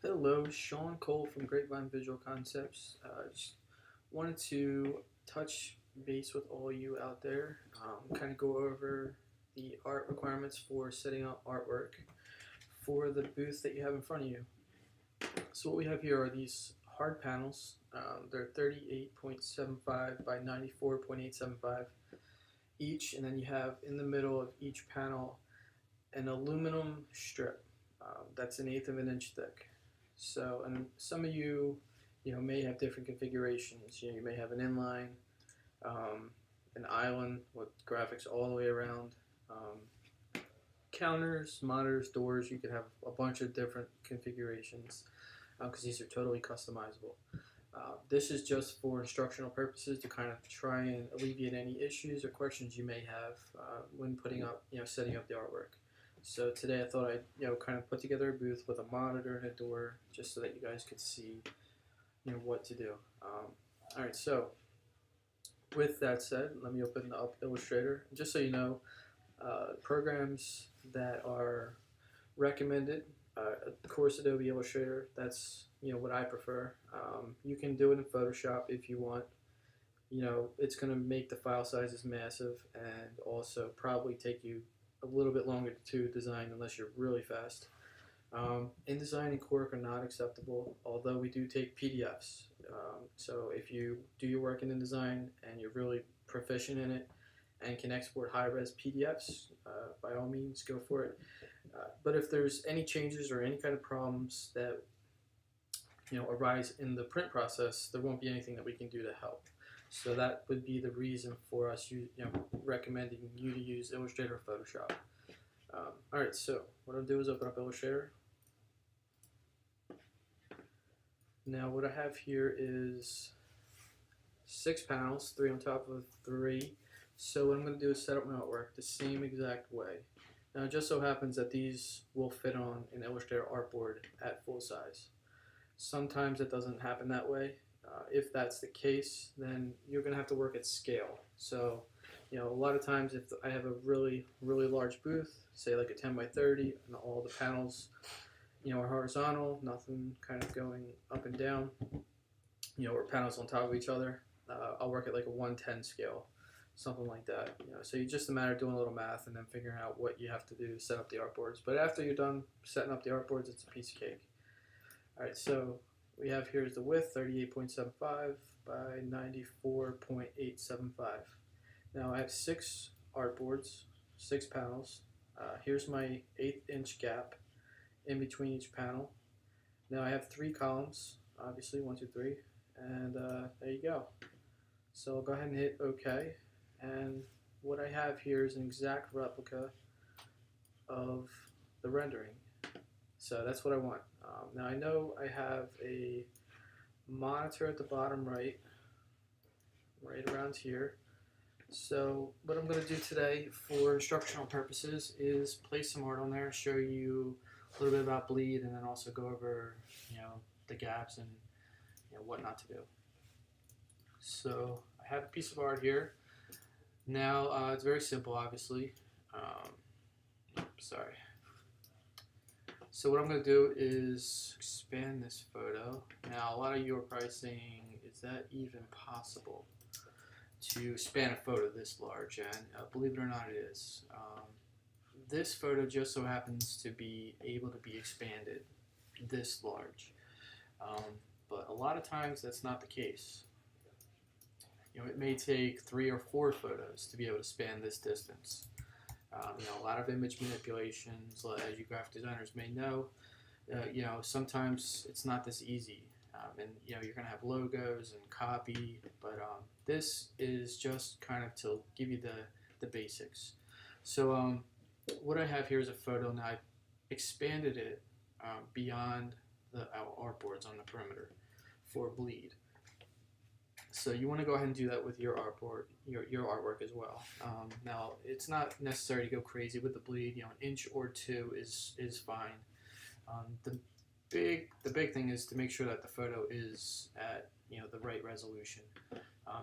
Hello, Sean Cole from Grapevine Visual Concepts. Just wanted to touch base with all you out there, kind of go over the art requirements for setting up artwork for the booth that you have in front of you. So what we have here are these hard panels. They're 38.75 by 94.875 each, and then you have in the middle of each panel an aluminum strip that's an eighth of an inch thick. So, and some of you may have different configurations. You may have an inline, an island with graphics all the way around, counters, monitors, doors. You could have a bunch of different configurations because these are totally customizable. This is just for instructional purposes to kind of try and alleviate any issues or questions you may have when putting up, setting up the artwork. So today I thought I'd, kind of put together a booth with a monitor and a door just so that you guys could see, what to do. All right, so with that said, let me open up Illustrator. Just so you know, programs that are recommended, of course, Adobe Illustrator. That's what I prefer. You can do it in Photoshop if you want. It's going to make the file sizes massive and also probably take you a little bit longer to design unless you're really fast. InDesign and Quark are not acceptable, although we do take PDFs. So if you do your work in InDesign and you're really proficient in it and can export high-res PDFs, by all means, go for it. But if there's any changes or any kind of problems that arise in the print process, there won't be anything that we can do to help. So that would be the reason for us, recommending you to use Illustrator or Photoshop. All right, so what I'll do is open up Illustrator. Now what I have here is 6 panels, 3 on top of 3. So what I'm going to do is set up my artwork the same exact way. Now it just so happens that these will fit on an Illustrator artboard at full size. Sometimes it doesn't happen that way. If that's the case, then you're going to have to work at scale. So, a lot of times if I have a really, really large booth, say like a 10 by 30, and all the panels, are horizontal, nothing kind of going up and down, or panels on top of each other, I'll work at like a 110 scale, something like that. So it's just a matter of doing a little math and then figuring out what you have to do to set up the artboards. But after you're done setting up the artboards, it's a piece of cake. All right, so we have here is the width, 38.75 by 94.875. Now I have 6 artboards, 6 panels. Here's my 1/8 inch gap in between each panel. Now I have 3 columns, obviously 1, 2, 3, and there you go. So I'll go ahead and hit OK, and what I have here is an exact replica of the rendering. So that's what I want. Now I know I have a monitor at the bottom right around here. So what I'm going to do today for instructional purposes is place some art on there, show you a little bit about bleed, and then also go over the gaps and what not to do. So I have a piece of art here. Now it's very simple, obviously. Sorry. So what I'm going to do is expand this photo. Now a lot of you are probably saying, is that even possible to span a photo this large? And believe it or not, it is. This photo just so happens to be able to be expanded this large. But a lot of times that's not the case. It may take 3 or 4 photos to be able to span this distance. A lot of image manipulations, as you graphic designers may know, sometimes it's not this easy. And you're going to have logos and copy, but this is just kind of to give you the basics. So what I have here is a photo. Now I expanded it beyond our artboards on the perimeter for bleed. So you want to go ahead and do that with your artboard, your artwork as well. Now it's not necessary to go crazy with the bleed. An inch or 2 is fine. The big thing is to make sure that the photo is at the right resolution.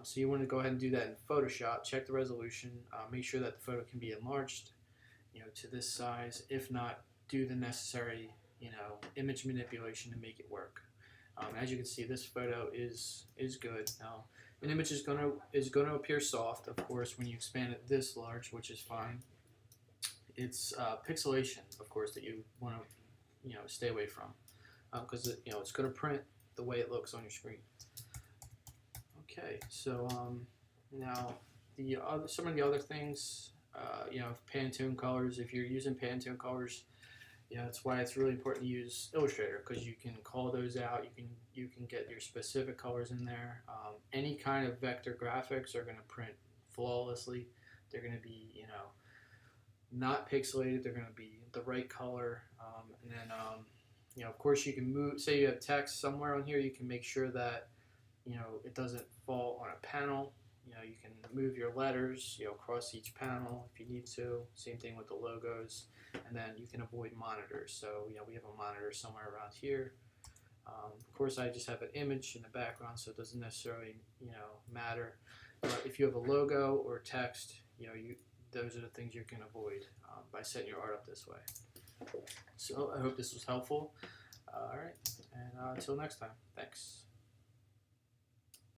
So you want to go ahead and do that in Photoshop. Check the resolution. Make sure that the photo can be enlarged, to this size. If not, do the necessary image manipulation to make it work. As you can see, this photo is good. Now, an image is gonna appear soft, of course, when you expand it this large, which is fine. It's pixelation, of course, that you want to stay away from, because it's going to print the way it looks on your screen. Okay, so now some of the other things, Pantone colors. If you're using Pantone colors, that's why it's really important to use Illustrator, because you can call those out. You can get your specific colors in there. Any kind of vector graphics are going to print flawlessly. They're going to be not pixelated. They're going to be the right color, and then of course you can move. Say you have text somewhere on here, you can make sure that it doesn't fall on a panel. You can move your letters across each panel if you need to. Same thing with the logos, and then you can avoid monitors. So we have a monitor somewhere around here. Of course, I just have an image in the background, so it doesn't necessarily matter. But if you have a logo or text, those are the things you can avoid by setting your art up this way. So I hope this was helpful. All right, and until next time, thanks.